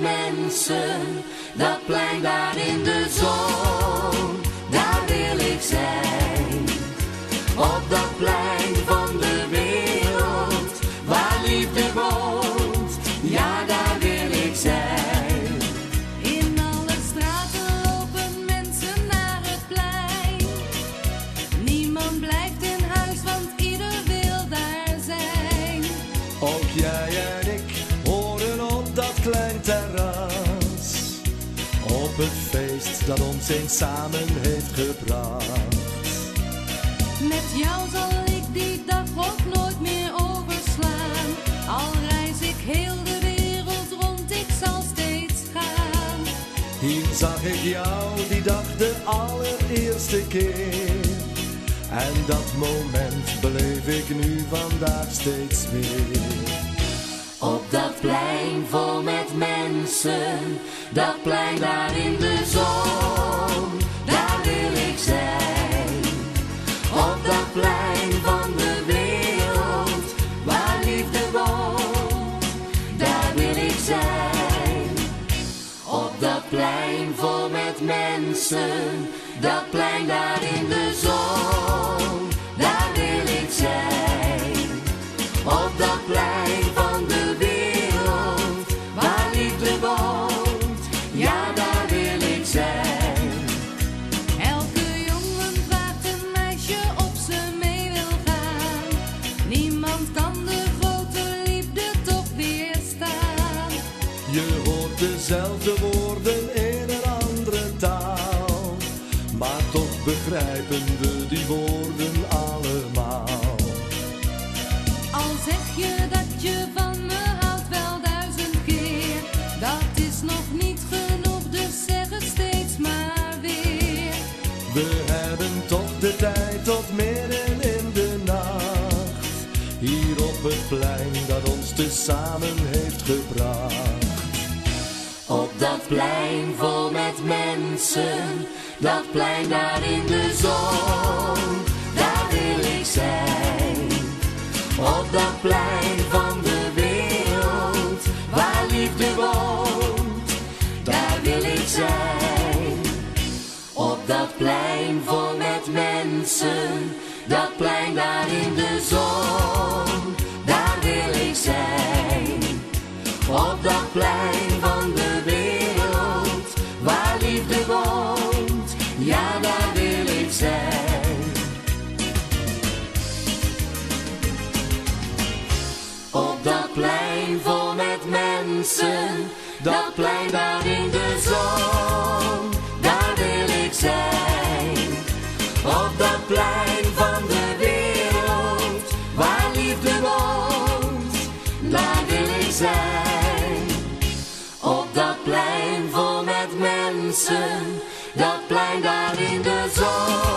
met mensen. Dat plein daar in de zon, daar wil ik zijn. Op dat plein van de wereld, waar liefde woont, ja daar wil ik zijn. In alle straten lopen mensen naar het plein. Niemand blijft in huis, want ieder wil daar zijn. Ook jij en ik horen op dat klein terras. Op het feest dat ons eens samen heeft gebracht. Met jou zal ik die dag ook nooit meer overslaan. Al reis ik heel de wereld rond, ik zal steeds gaan. Hier zag ik jou die dag de allereerste keer. En dat moment beleef ik nu vandaag steeds weer. Op dat plein vol met mensen, dat plein daar in de zon, daar wil ik zijn. Op dat plein van de wereld, waar liefde woont, daar wil ik zijn. Op dat plein vol met mensen, dat plein daar in de zon, daar wil ik zijn. Op dat plein van de wereld, waar liefde woont, ja daar wil ik zijn. Elke jongen vraagt een meisje of ze mee wil gaan. Niemand kan de grote liefde toch weerstaan. Je hoort dezelfde woorden in een andere taal. Maar toch begrijpen we die woorden allemaal. Al zeg je dat je van me houdt wel 1000 keer, dat is nog niet genoeg, dus zeg het steeds maar weer. We hebben toch de tijd tot midden in de nacht. Hier op het plein dat ons tezamen heeft gebracht. Op dat plein vol met mensen, dat plein daar in de zon, daar wil ik zijn. Op dat plein van de wereld, waar liefde woont, daar wil ik zijn. Op dat plein vol met mensen, dat plein daar in de zon, daar wil ik zijn. Op dat plein van de wereld, waar liefde woont, ja daar wil ik zijn. Op dat plein vol met mensen, dat plein daar in de zon, daar wil ik zijn. Op dat plein van de wereld, waar liefde woont, daar wil ik zijn. Op dat plein vol met mensen, dat plein daar in de zon.